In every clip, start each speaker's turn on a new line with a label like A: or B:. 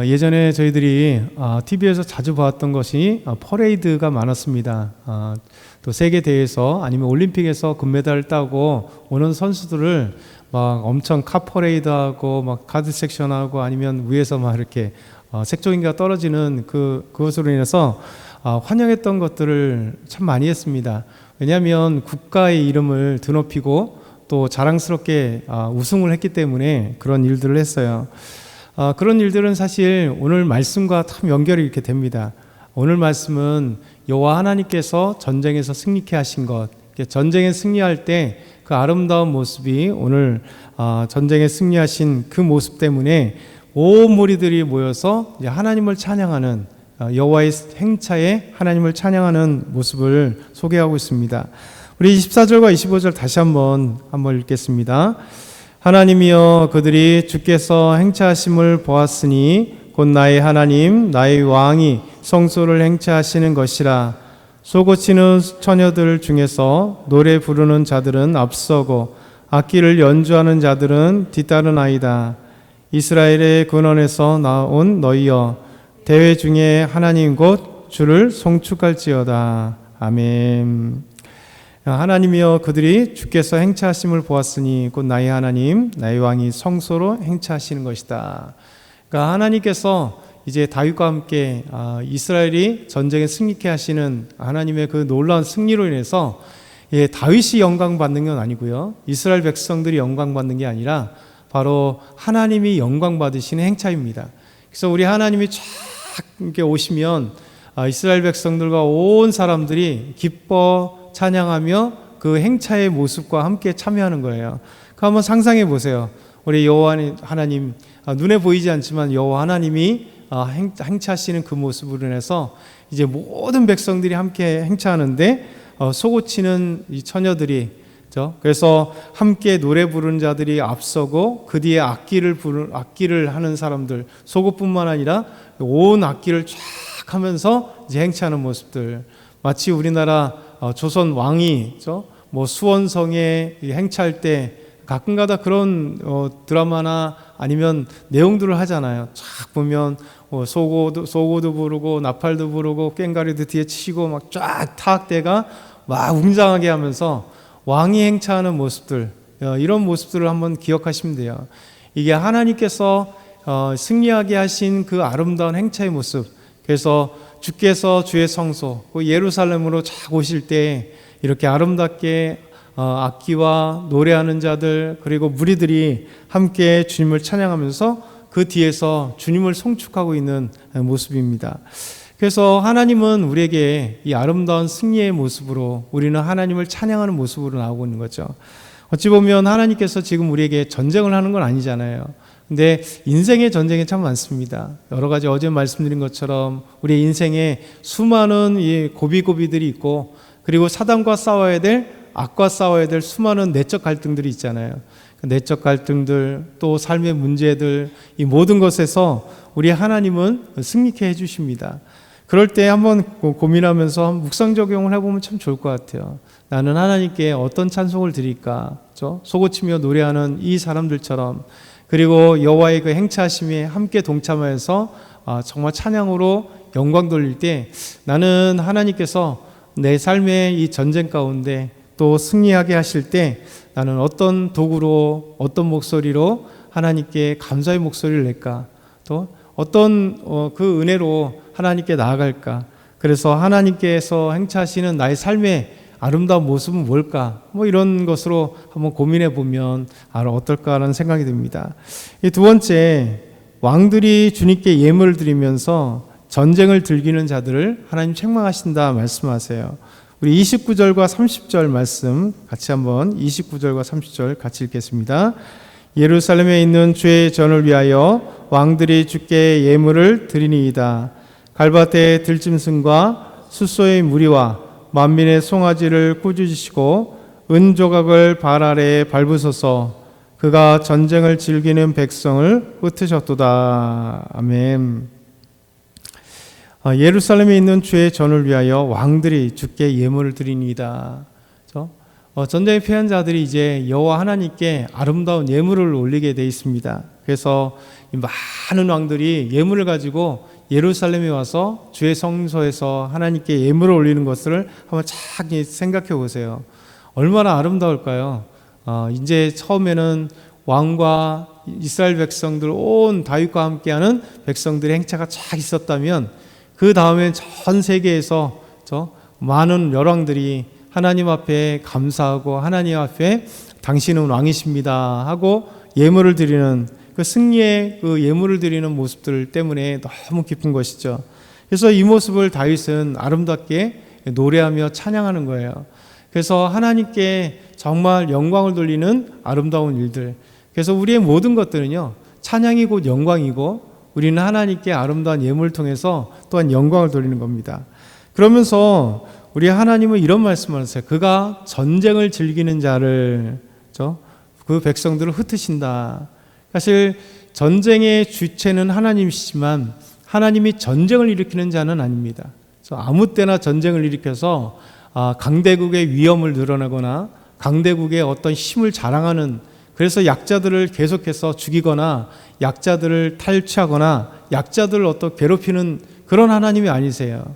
A: 예전에 저희들이 TV에서 자주 봤던 것이 퍼레이드가 많았습니다. 또 세계 대회에서 아니면 올림픽에서 금메달을 따고 오는 선수들을 막 엄청 카 퍼레이드하고 막 카드 섹션하고 아니면 위에서 막 이렇게 색종이가 떨어지는 그것으로 인해서 환영했던 것들을 참 많이 했습니다. 왜냐하면 국가의 이름을 드높이고 또 자랑스럽게 우승을 했기 때문에 그런 일들을 했어요. 그런 일들은 사실 오늘 말씀과 참 연결이 이렇게 됩니다. 오늘 말씀은 여호와 하나님께서 전쟁에서 승리케 하신 것, 전쟁에 승리할 때 그 아름다운 모습이 오늘 전쟁에 승리하신 그 모습 때문에 온 무리들이 모여서 이제 하나님을 찬양하는 여호와의 행차에 하나님을 찬양하는 모습을 소개하고 있습니다. 우리 24절과 25절 다시 한번 읽겠습니다. 하나님이여 그들이 주께서 행차하심을 보았으니 곧 나의 하나님 나의 왕이 성소를 행차하시는 것이라. 소고치는 처녀들 중에서 노래 부르는 자들은 앞서고 악기를 연주하는 자들은 뒤따르나이다. 이스라엘의 근원에서 나온 너희여 대회 중에 하나님 곧 주를 송축할지어다. 아멘. 하나님이여 그들이 주께서 행차하심을 보았으니 곧 나의 하나님 나의 왕이 성소로 행차하시는 것이다. 그러니까 하나님께서 이제 다윗과 함께 이스라엘이 전쟁에 승리케 하시는 하나님의 그 놀라운 승리로 인해서 다윗이 영광 받는 건 아니고요, 이스라엘 백성들이 영광 받는 게 아니라 바로 하나님이 영광 받으시는 행차입니다. 그래서 우리 하나님이 쫙 이렇게 오시면 이스라엘 백성들과 온 사람들이 기뻐 찬양하며 그 행차의 모습과 함께 참여하는 거예요. 한번 상상해 보세요. 우리 여호와 하나님, 눈에 보이지 않지만 여호와 하나님이 행차하시는 그 모습으로 인해서 이제 모든 백성들이 함께 행차하는데 소고치는 이 처녀들이, 그래서 함께 노래 부르는 자들이 앞서고 그 뒤에 악기를 하는 사람들, 소고뿐만 아니라 온 악기를 쫙 하면서 이제 행차하는 모습들, 마치 우리나라 조선 왕이 수원성에 행차할 때 가끔가다 그런 드라마나 아니면 내용들을 하잖아요. 쫙 보면 소고도 부르고 나팔도 부르고 꽹과리도 뒤에 치고 막 쫙 타악대가 막 웅장하게 하면서 왕이 행차하는 모습들, 이런 모습들을 한번 기억하시면 돼요. 이게 하나님께서 승리하게 하신 그 아름다운 행차의 모습. 그래서 주께서 주의 성소 예루살렘으로 쫙 오실 때 이렇게 아름답게 악기와 노래하는 자들 그리고 무리들이 함께 주님을 찬양하면서 그 뒤에서 주님을 송축하고 있는 모습입니다. 그래서 하나님은 우리에게 이 아름다운 승리의 모습으로 우리는 하나님을 찬양하는 모습으로 나오고 있는 거죠. 어찌 보면 하나님께서 지금 우리에게 전쟁을 하는 건 아니잖아요. 근데 인생의 전쟁이 참 많습니다. 여러 가지 어제 말씀드린 것처럼 우리 인생에 수많은 이 고비고비들이 있고 그리고 사단과 싸워야 될, 악과 싸워야 될 수많은 내적 갈등들이 있잖아요. 내적 갈등들, 또 삶의 문제들, 이 모든 것에서 우리 하나님은 승리케 해주십니다. 그럴 때 한번 고민하면서 묵상 적용을 해보면 참 좋을 것 같아요. 나는 하나님께 어떤 찬송을 드릴까? 소고치며 노래하는 이 사람들처럼, 그리고 여호와의 그 행차하심에 함께 동참하여서 정말 찬양으로 영광 돌릴 때 나는 하나님께서 내 삶의 이 전쟁 가운데 또 승리하게 하실 때 나는 어떤 도구로, 어떤 목소리로 하나님께 감사의 목소리를 낼까? 또 어떤 그 은혜로 하나님께 나아갈까? 그래서 하나님께서 행차하시는 나의 삶의 아름다운 모습은 뭘까? 이런 것으로 한번 고민해 보면 어떨까라는 생각이 듭니다. 이 두 번째, 왕들이 주님께 예물을 드리면서 전쟁을 즐기는 자들을 하나님 책망하신다 말씀하세요. 우리 29절과 30절 말씀 같이 한번 29절과 30절 같이 읽겠습니다. 예루살렘에 있는 주의 전을 위하여 왕들이 주께 예물을 드리니이다. 갈밭의 들짐승과 숫소의 무리와 만민의 송아지를 꾸짖으시고 은조각을 발 아래에 밟으소서. 그가 전쟁을 즐기는 백성을 흩으셨도다. 아멘. 예루살렘에 있는 주의 전을 위하여 왕들이 주께 예물을 드리니이다. 전쟁에 패한 자들이 이제 여호와 하나님께 아름다운 예물을 올리게 돼 있습니다. 그래서 이 많은 왕들이 예물을 가지고 예루살렘에 와서 주의 성소에서 하나님께 예물을 올리는 것을 한번 착 생각해 보세요. 얼마나 아름다울까요? 이제 처음에는 왕과 이스라엘 백성들, 온 다윗과 함께하는 백성들의 행차가 쫙 있었다면, 그 다음엔 전 세계에서 많은 열왕들이 하나님 앞에 감사하고 하나님 앞에 당신은 왕이십니다 하고 예물을 드리는 그 승리의 그 예물을 드리는 모습들 때문에 너무 기쁜 것이죠. 그래서 이 모습을 다윗은 아름답게 노래하며 찬양하는 거예요. 그래서 하나님께 정말 영광을 돌리는 아름다운 일들. 그래서 우리의 모든 것들은요, 찬양이 곧 영광이고 우리는 하나님께 아름다운 예물을 통해서 또한 영광을 돌리는 겁니다. 그러면서 우리 하나님은 이런 말씀을 하세요. 그가 전쟁을 즐기는 자를, 그 백성들을 흩으신다. 사실 전쟁의 주체는 하나님이시지만 하나님이 전쟁을 일으키는 자는 아닙니다. 그래서 아무 때나 전쟁을 일으켜서 강대국의 위험을 늘어나거나 강대국의 어떤 힘을 자랑하는, 그래서 약자들을 계속해서 죽이거나 약자들을 탈취하거나 약자들을 괴롭히는 그런 하나님이 아니세요.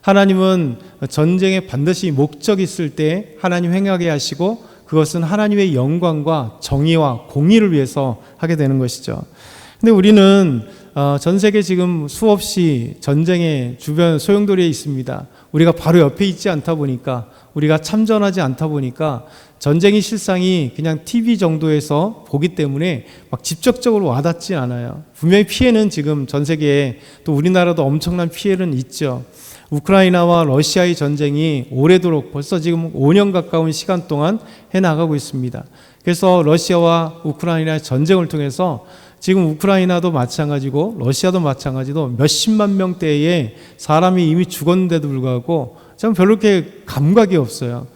A: 하나님은 전쟁에 반드시 목적이 있을 때 하나님 행하게 하시고, 그것은 하나님의 영광과 정의와 공의를 위해서 하게 되는 것이죠. 근데 우리는 전 세계 지금 수없이 전쟁의 주변 소용돌이에 있습니다. 우리가 바로 옆에 있지 않다 보니까, 우리가 참전하지 않다 보니까 전쟁의 실상이 그냥 TV 정도에서 보기 때문에 막 직접적으로 와닿지 않아요. 분명히 피해는 지금 전 세계에, 또 우리나라도 엄청난 피해는 있죠. 우크라이나와 러시아의 전쟁이 오래도록 벌써 지금 5년 가까운 시간 동안 해나가고 있습니다. 그래서 러시아와 우크라이나의 전쟁을 통해서 지금 우크라이나도 마찬가지고 러시아도 마찬가지로 몇십만 명대의 사람이 이미 죽었는데도 불구하고 참 별로 그렇게 감각이 없어요.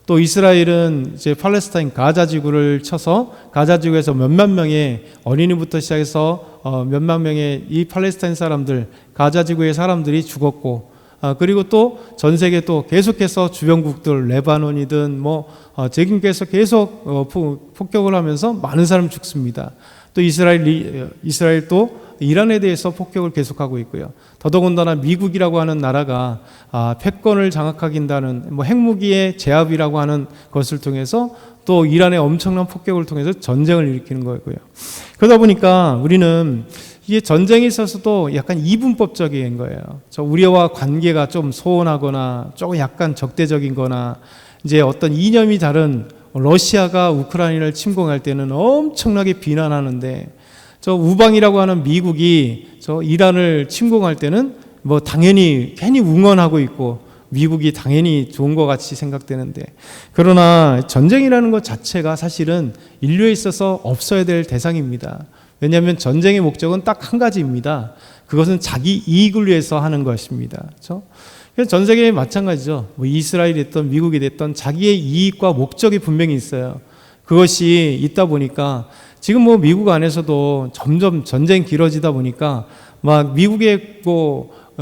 A: 또 이스라엘은 이제 팔레스타인 가자 지구를 쳐서 가자 지구에서 몇만 명의 어린이부터 시작해서 몇만 명의 이 팔레스타인 사람들, 가자 지구의 사람들이 죽었고, 그리고 또 전 세계 또 계속해서 주변국들, 레바논이든 지금께서 계속 폭격을 하면서 많은 사람 죽습니다. 또 이스라엘도 이란에 대해서 폭격을 계속하고 있고요. 더더군다나 미국이라고 하는 나라가 패권을 장악하긴다는 핵무기의 제압이라고 하는 것을 통해서 또 이란의 엄청난 폭격을 통해서 전쟁을 일으키는 거고요. 그러다 보니까 우리는 이게 전쟁에 있어서도 약간 이분법적인 거예요. 우리와 관계가 좀 소원하거나 조금 약간 적대적인 거나, 이제 어떤 이념이 다른 러시아가 우크라이나를 침공할 때는 엄청나게 비난하는데, 우방이라고 하는 미국이 이란을 침공할 때는 당연히 괜히 응원하고 있고 미국이 당연히 좋은 것 같이 생각되는데, 그러나 전쟁이라는 것 자체가 사실은 인류에 있어서 없어야 될 대상입니다. 왜냐하면 전쟁의 목적은 딱 한 가지입니다. 그것은 자기 이익을 위해서 하는 것입니다. 그렇죠? 그래서 전 세계에 마찬가지죠. 이스라엘이 됐던 미국이 됐던 자기의 이익과 목적이 분명히 있어요. 그것이 있다 보니까 지금 미국 안에서도 점점 전쟁이 길어지다 보니까 막 미국의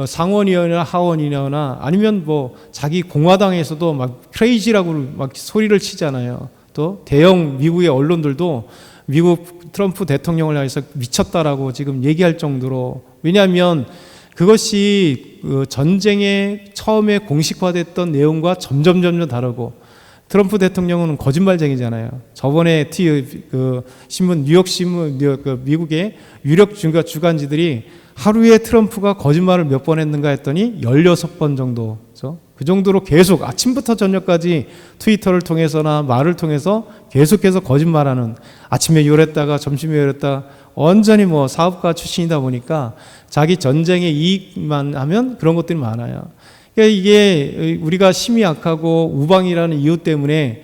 A: 상원이나 하원이나 아니면 자기 공화당에서도 막 크레이지라고 막 소리를 치잖아요. 또 대형 미국의 언론들도 미국 트럼프 대통령을 향해서 미쳤다라고 지금 얘기할 정도로, 왜냐하면 그것이 전쟁에 처음에 공식화됐던 내용과 점점 다르고, 트럼프 대통령은 거짓말쟁이잖아요. 저번에 신문, 뉴욕 신문, 미국의 유력 주간지들이 하루에 트럼프가 거짓말을 몇 번 했는가 했더니 16번 정도. 그 정도로 계속 아침부터 저녁까지 트위터를 통해서나 말을 통해서 계속해서 거짓말하는, 아침에 이랬다가 점심에 이랬다가 완전히 사업가 출신이다 보니까 자기 전쟁의 이익만 하면 그런 것들이 많아요. 그러니까 이게 우리가 힘이 약하고 우방이라는 이유 때문에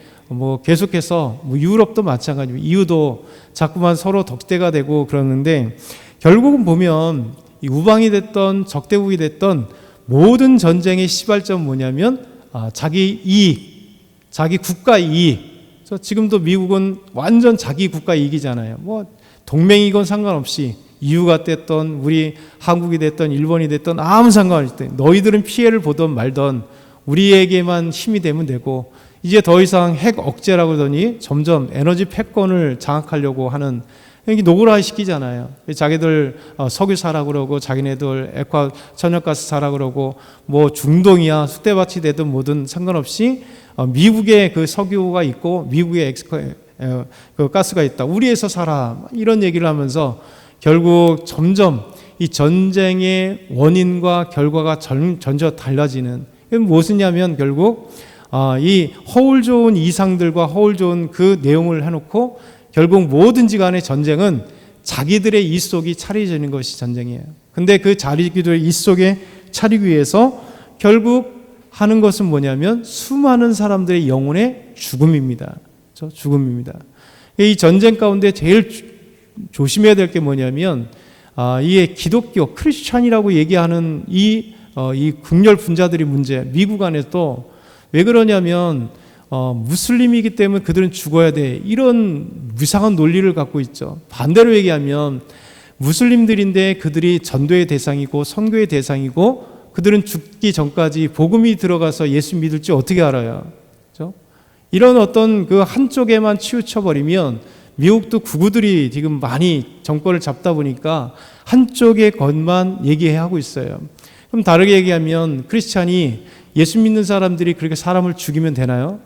A: 계속해서 유럽도 마찬가지고 EU도 자꾸만 서로 덕대가 되고 그러는데, 결국은 보면 이 우방이 됐던 적대국이 됐던 모든 전쟁의 시발점은 뭐냐면 자기 이익, 자기 국가 이익. 지금도 미국은 완전 자기 국가 이익이잖아요. 동맹이건 상관없이 EU가 됐던 우리 한국이 됐던 일본이 됐던 아무 상관없이 너희들은 피해를 보던 말던 우리에게만 힘이 되면 되고, 이제 더 이상 핵 억제라고 하더니 점점 에너지 패권을 장악하려고 하는 이게 노골화 시키잖아요. 자기들 석유 사라 그러고 자기네들 액화 천연가스 사라 그러고 뭐 중동이야 쑥대밭이 되든 뭐든 상관없이 미국에 그 석유가 있고 미국에 그 가스가 있다. 우리에서 사라. 이런 얘기를 하면서 결국 점점 이 전쟁의 원인과 결과가 전혀 달라지는. 무엇이냐면 결국 이 허울 좋은 이상들과 허울 좋은 그 내용을 해놓고 결국 뭐든지 간에 전쟁은 자기들의 이 속이 차려지는 것이 전쟁이에요. 근데 그 자기들의 이 속에 차리기 위해서 결국 하는 것은 뭐냐면 수많은 사람들의 영혼의 죽음입니다. 그렇죠? 죽음입니다. 이 전쟁 가운데 제일 조심해야 될 게 뭐냐면 이 기독교 크리스찬이라고 얘기하는 이 국열 분자들이 문제. 미국 안에도 왜 그러냐면 무슬림이기 때문에 그들은 죽어야 돼. 이런 이상한 논리를 갖고 있죠. 반대로 얘기하면 무슬림들인데 그들이 전도의 대상이고 선교의 대상이고 그들은 죽기 전까지 복음이 들어가서 예수 믿을지 어떻게 알아요? 그렇죠? 이런 어떤 그 한쪽에만 치우쳐버리면 미국도 구구들이 지금 많이 정권을 잡다 보니까 한쪽의 것만 얘기하고 있어요. 그럼 다르게 얘기하면 크리스찬이 예수 믿는 사람들이 그렇게 사람을 죽이면 되나요?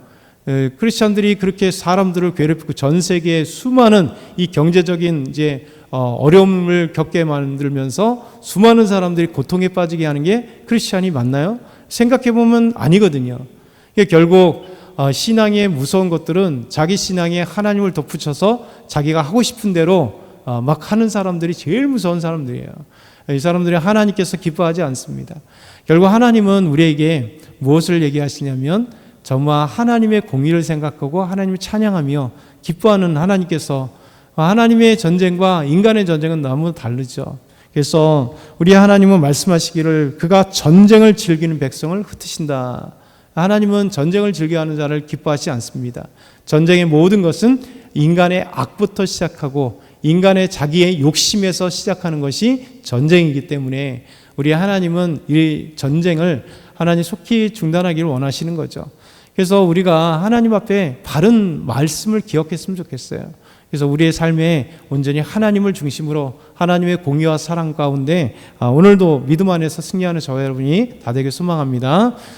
A: 크리스찬들이 그렇게 사람들을 괴롭히고 전 세계에 수많은 이 경제적인 이제 어려움을 겪게 만들면서 수많은 사람들이 고통에 빠지게 하는 게 크리스찬이 맞나요? 생각해 보면 아니거든요. 결국 신앙의 무서운 것들은 자기 신앙에 하나님을 덧붙여서 자기가 하고 싶은 대로 막 하는 사람들이 제일 무서운 사람들이에요. 이 사람들이 하나님께서 기뻐하지 않습니다. 결국 하나님은 우리에게 무엇을 얘기하시냐면 정말 하나님의 공의를 생각하고 하나님을 찬양하며 기뻐하는 하나님께서 하나님의 전쟁과 인간의 전쟁은 너무 다르죠. 그래서 우리 하나님은 말씀하시기를 그가 전쟁을 즐기는 백성을 흩으신다. 하나님은 전쟁을 즐겨하는 자를 기뻐하지 않습니다. 전쟁의 모든 것은 인간의 악부터 시작하고 인간의 자기의 욕심에서 시작하는 것이 전쟁이기 때문에 우리 하나님은 이 전쟁을 하나님 속히 중단하기를 원하시는 거죠. 그래서 우리가 하나님 앞에 바른 말씀을 기억했으면 좋겠어요. 그래서 우리의 삶에 온전히 하나님을 중심으로 하나님의 공의와 사랑 가운데 오늘도 믿음 안에서 승리하는 저와 여러분이 다 되길 소망합니다.